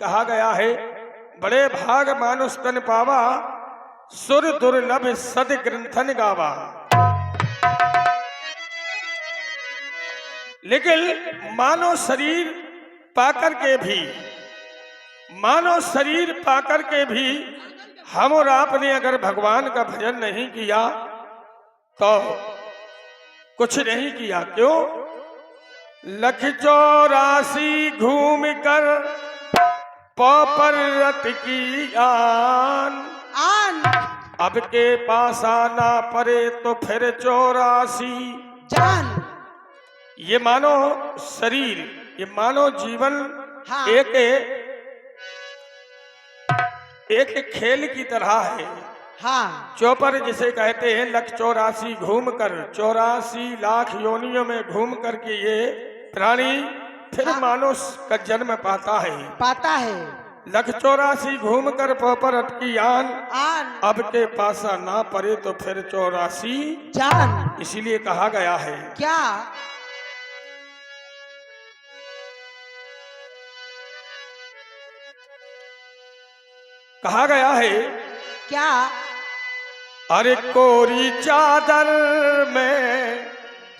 कहा गया है, बड़े भाग मानुष तन पावा, सुर दुर्लभ सद ग्रंथन गावा। लेकिन मानव शरीर पाकर के भी हम और आपने अगर भगवान का भजन नहीं किया तो कुछ नहीं किया। क्यों? 184 घूम कर पौपर रत की आन, अब के पास आना पड़े तो फिर 84 जान। ये मानो शरीर, ये मानो जीवन हाँ। एक खेल की तरह है। हाँ। चौपर जिसे कहते हैं, 184 घूम कर 84 लाख योनियों में घूम करके ये प्राणी फिर हाँ। मानुष का जन्म पाता है। 184 घूम कर पौपर अटकी आन, अब के पासा ना पड़े तो फिर 84 जान। इसीलिए कहा गया है क्या? कहा गया है क्या? अरे कोरी चादर में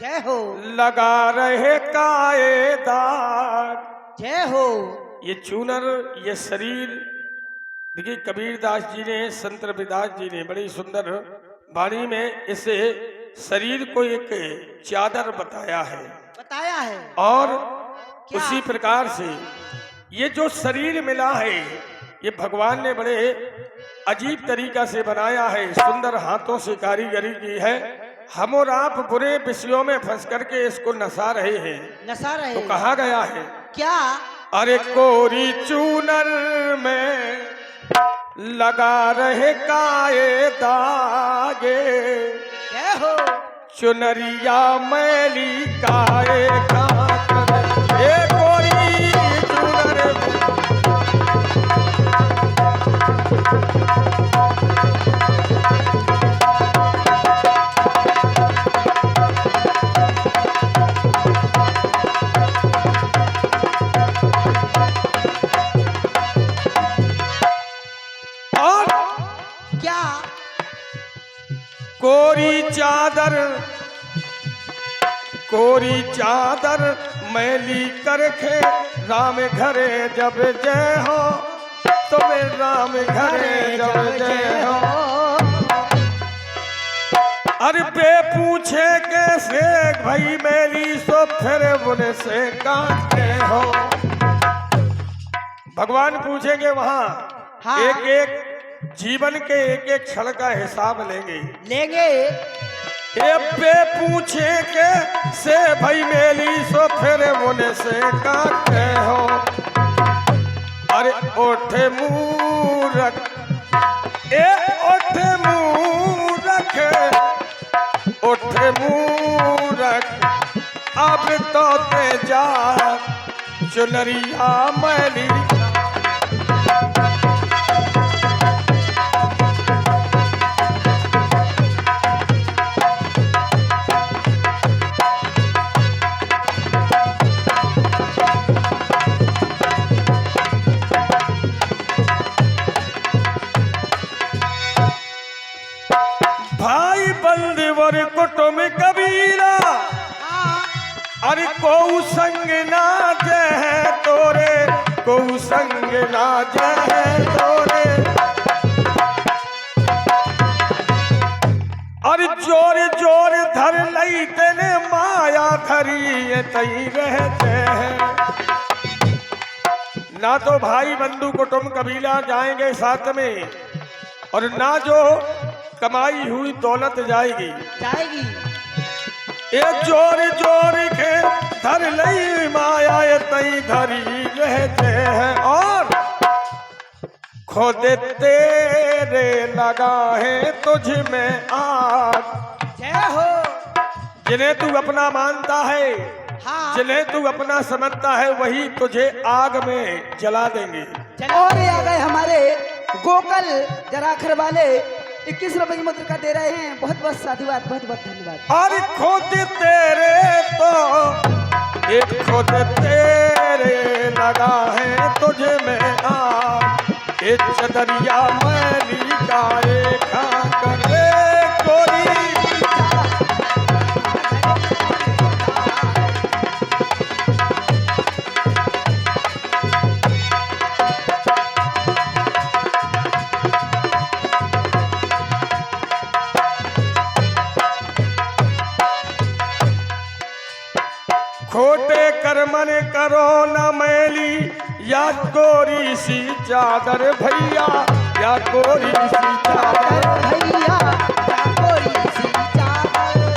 जय हो, लगा रहे कायेदार। जय हो। ये चूनर, ये शरीर, देखिए कबीरदास जी ने, संत रविदास जी ने बड़ी सुंदर वाणी में इसे शरीर को एक चादर बताया है। और क्या? उसी प्रकार से ये जो शरीर मिला है, ये भगवान ने बड़े अजीब तरीका से बनाया है, सुंदर हाथों से कारीगरी की है। हम और आप बुरे विषयों में फंस करके इसको नसा रहे हैं। तो कहा गया है क्या? अरे कोरी चूनर में लगा रहे काये दागे, जय हो। चुनरिया मैली काये काकर, ए कोरी चूनर कोरी चादर मैली करके राम घरे जब जय हो, तुम्हें राम घरे जब जय हो। अरे बे पूछे कैसे भाई मैली, सो फिर बुने से काटे हो। भगवान पूछेंगे वहां। हाँ। एक एक जीवन के एक एक क्षण का हिसाब लेंगे। बे पूछे के से भाई मेली, सो फिर मुने से काटे हो। अरे ओठे मूरख, ए ओठे मूरख, ओठे मूरख, अब तो तेजा चुनरिया मैली। कुटुम कबीरा, अरे को संग ना जय तोरे, को संग ना जय तोरे। अरे जोर जोर धर लई तेने माया धरी तई रहते हैं। ना तो भाई बंधु कुटुम कबीला जाएंगे साथ में, और ना जो कमाई हुई दौलत जाएगी। ये जोर जोर के धर लई माया तई धरी रहते हैं, और खुद तेरे लगा है तुझ में आग। जय हो। जिन्हें तू अपना मानता है, हाँ। जिन्हें तू अपना समझता है, वही तुझे आग में जला देंगे। और आ गए हमारे गोकल जराखर वाले 21 रुपए की मुद्रिका दे रहे हैं। बहुत बहुत साधुवाद, बहुत बहुत धन्यवाद। और खुद तेरे तो एक खुद तेरे लगा है तुझे में आग। ये चदरिया मैली काए खा करे गोरी। खोटे कर्मन करो न मैली या गोरी सी चादर भैया, या गोरी सी चादर भैया, या गोरी सी चादर।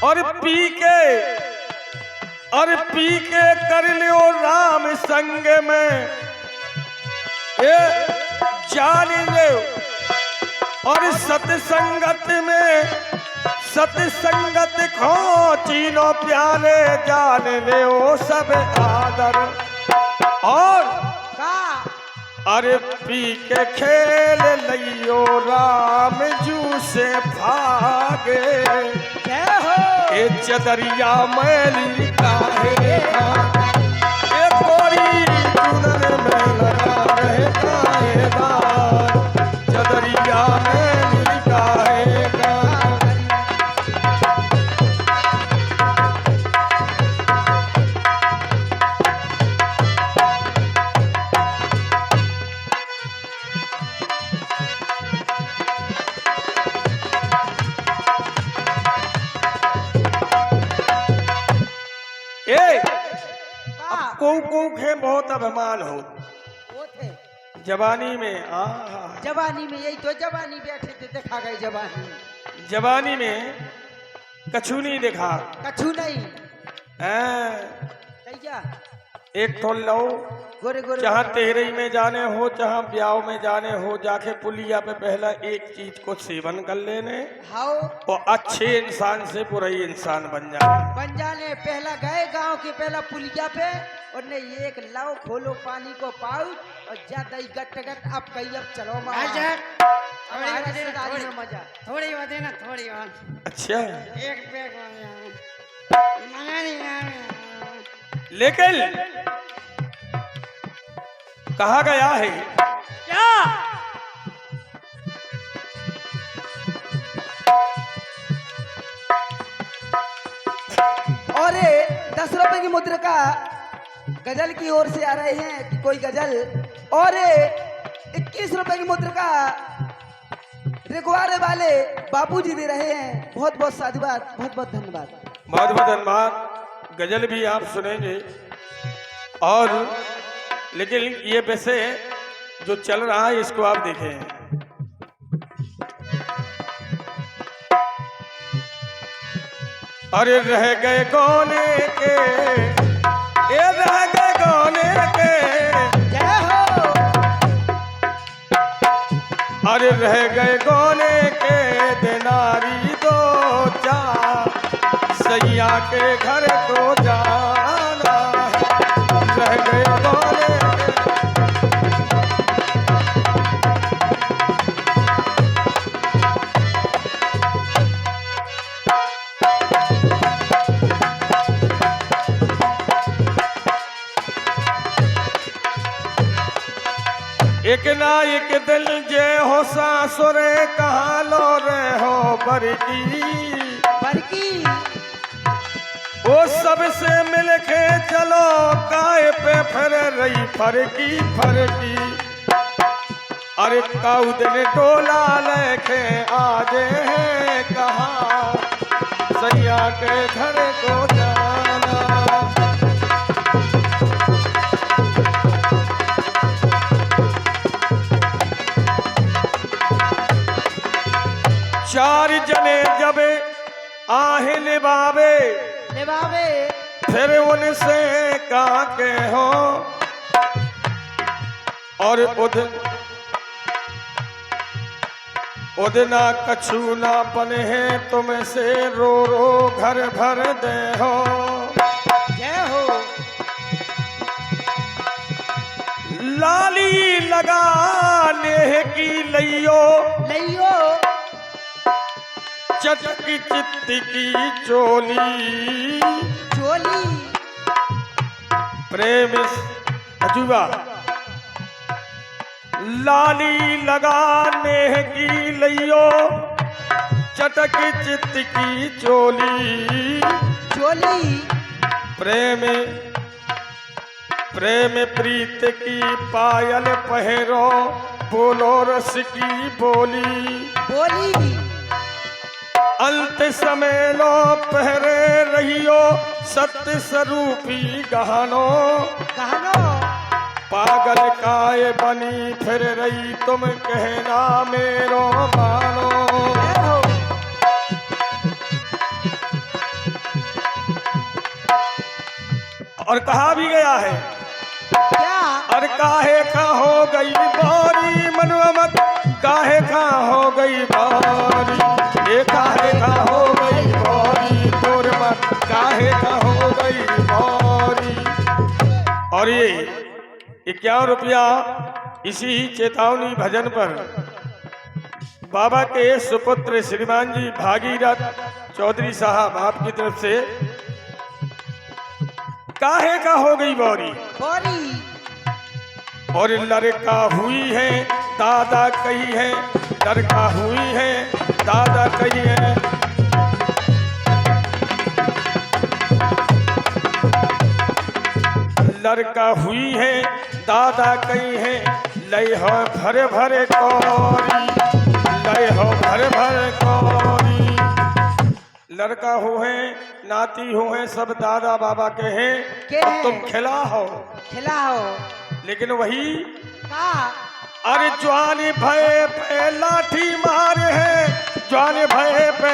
और पी के कर लियो राम संग में ये जान ले। और सतसंगत में सतसंगत खो चीनो प्याले जान ले ओ सब आदर। और का अरे पी के खेल लियो राम जू से भागे। जय हो ए चदरिया मैली काहे ए गोरी चुनर में लगा रहे काहेदार। चदरिया मैली काहे का। को खे बहुत अभिमान हो वो थे जवानी में। जवानी में, यही तो जवानी बैठे थे, देखा गई जवानी। जवानी में कछु नहीं देखा, कछु नहीं। कैया एक तो लो गोरे गोरे जहाँ तेहरई में जाने हो, जहाँ ब्याह में जाने हो, जाके पुलिया पे पहला एक चीज को सेवन कर लेने हाओ और अच्छे इंसान से बुरा ही इंसान बन जाने। पहला गए गांव के पहला पुलिया पे और ने एक लाओ खोलो पानी को पाउच और ज्यादा ही गट अब कहीं अब चलो मजा थोड़ी बात है ना, थोड़ी बात। अच्छा एक पैक मंगा नहीं। लेकिन कहा गया है क्या? और 10 रुपए की मुद्रा का गजल की ओर से आ रहे हैं कि कोई गजल। और 21 रुपए की मुद्रा का रिकवारे वाले बापूजी दे रहे हैं। बहुत बहुत साधुवाद, बहुत बहुत धन्यवाद। बहुत बहुत धन्यवाद। गजल भी आप सुनेंगे और लेकिन ये वैसे जो चल रहा है इसको आप देखें। अरे रह गए कोने के, ये रह गए कोने के, जय हो। अरे रह गए कोने के दिनारी दो चार, सैया के घर को जाना है। रह गए कोने एक ना एक दिल जे हो सासुरे कहाँ लो रे हो बरकी। वो सबसे मिल के चलो काय पे फिर रही फरकी। अरे काऊ दिन टोला लेके आजे हैं कहाँ, सैया के घर को जाना। चार जने जब आहे निभावे फिर उनसे कहा के हो। और उदना कछु ना बने हैं तुम से रो रो घर भर दे हो। जय हो। लाली लगा नेह की लइयो चटकी चित्ती की चोली। प्रेम अजूबा लाली लगाने की लियो चटक चित्त की चोली चोली प्रेम प्रेम प्रीत की पायल पहरो बोलो रस की बोली बोली अंत समय लो पहरे रहियो सत्य स्वरूपी गहनो कहनो पागल काय बनी फिर रही तुम कहना मेरो मानो जय हो। और कहा भी गया है क्या और काहे का हो गई बारी मनोमत काहे का हो गई बारी ये काहे का हो गई बारी तोर मत काहे का हो गई बारी। और ये 51 रुपया इसी चेतावनी भजन पर बाबा के सुपुत्र श्रीमान जी भागीरथ चौधरी साहब आपकी तरफ से काहे का हो गई बौरी बोरी और लड़का हुई है दादा कही है लड़का हुई है दादा कही है लड़का हुई है दादा कही है लय हो भरे भरे कौरी लय हो भरे भरे कौरी लड़का हो है नाती हो है सब दादा बाबा के हैं के अब हैं? तुम खिला हो खिलाओ लेकिन वही का अरे ज्वानी भय पे लाठी मार है ज्वानी भय पे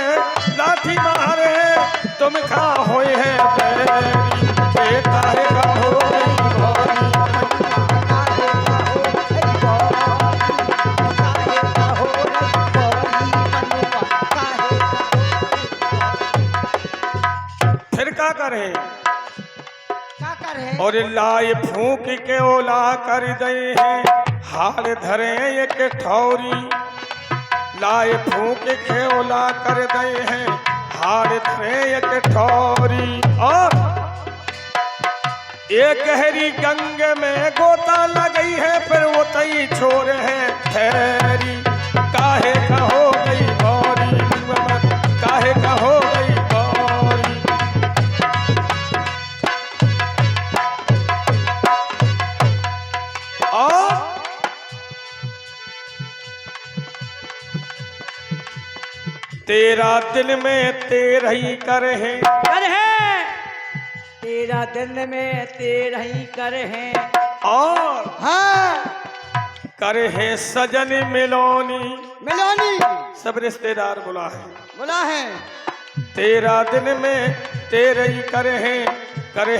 लाठी मार है तुम खा होए है बैरी ये काहे का हो गई भौरी। फिर क्या करे क्या कर है और लाए फूक के ओला कर दे हैं हाल धरे एक ठौरी लाए फूक के ओला कर दे हैं हाल धरे एक ठौरी। और एक गहरी गंग में गोता लगई है फिर वो तई छोर है ठहरी काहे का हो गई भौरी काहे का हो गई भौरी। और तेरा दिल में तेरा ही कर है कर है तेरा दिन में तेरा ही कर है और हाँ कर है सजन मिलोनी मिलोनी सब रिश्तेदार बुला है बोला है तेरा दिन में तेरा ही कर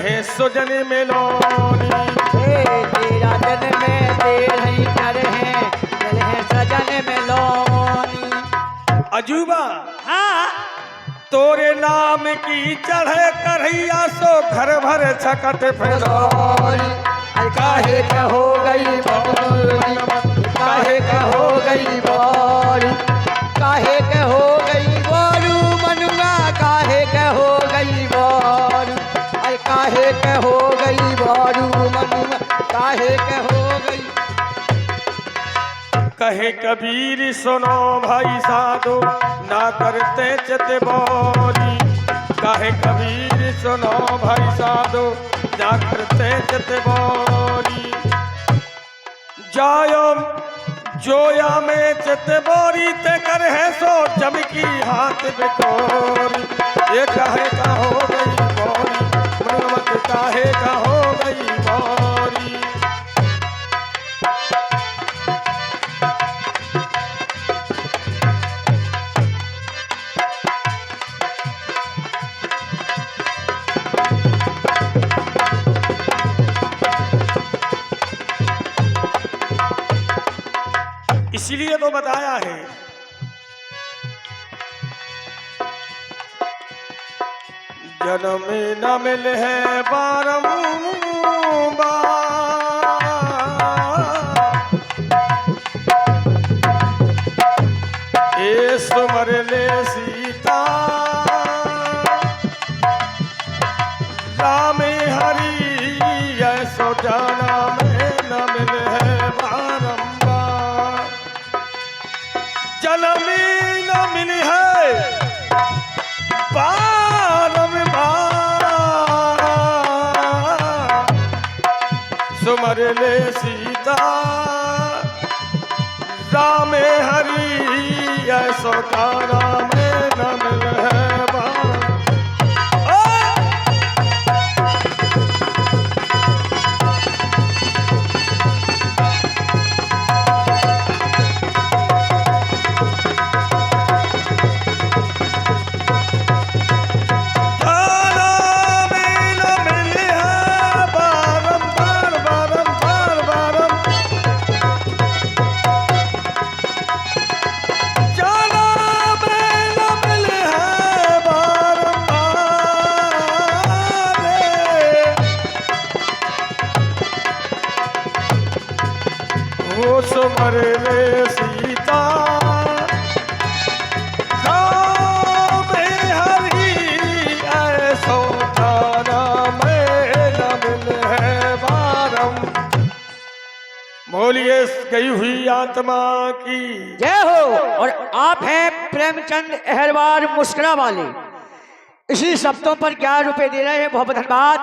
है सुजन मिलोनी तेरा दिन में तेरा ही कर है दिल है सजन में लोनी। अजूबा हाँ तोरे नाम की चढ़े करैया सो घर भर छकट फैलो काहे का हो गई बोरी काहे का हो गई बोरी काहे का हो गई बोरू मनुआ काहे का हो गई बोरू अरे काहे का हो गई बोरू मनुआ काहे का हो गई कहे कबीर सुनो भाई साधो ना करते चित बोरी कहे कबीर सुनो भाई साधो ना करते चित बोरी जायो जोया में चित बोरी ते कर है सो जम की हाथ बिकोरी ये काहे का हो गई बोरी मनमत काहे का हो गई बोरी। इसीलिए तो बताया है जन्म न मिल है बारंबार ए सुमर ले सीता राम हरि ले सीता राम हरि ऐसो तारा में न मिले बार। सुमर रे सीता राम हरि ऐसो तारा में न मिले बारम। बोलिए गई हुई आत्मा की जय हो। और आप हैं प्रेमचंद अहरवार मुस्कुरा वाले, इसी शब्दों पर 11 रुपए दे रहे हैं, बहुत बहुत धन्यवाद।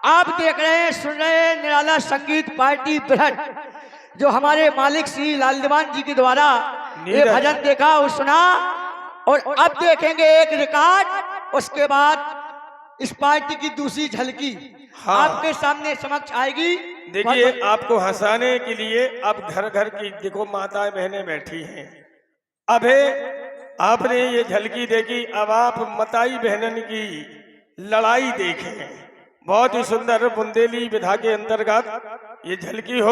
आप देख रहे हैं, सुन रहे हैं निराला संगीत पार्टी बृहट, जो हमारे मालिक श्री लाल दीवान जी के द्वारा ये भजन देखा और सुना। और अब देखेंगे एक रिकॉर्ड, उसके बाद इस पार्टी की दूसरी झलकी हाँ। आपके सामने समक्ष आएगी। देखिए, आपको हंसाने के लिए अब घर घर की देखो माताएं बहनें बैठी हैं। अबे आपने ये झलकी देखी, अब आप मताई बहनन की लड़ाई देखें। बहुत ही सुंदर बुंदेली विधा के अंतर्गत ये झलकी हो।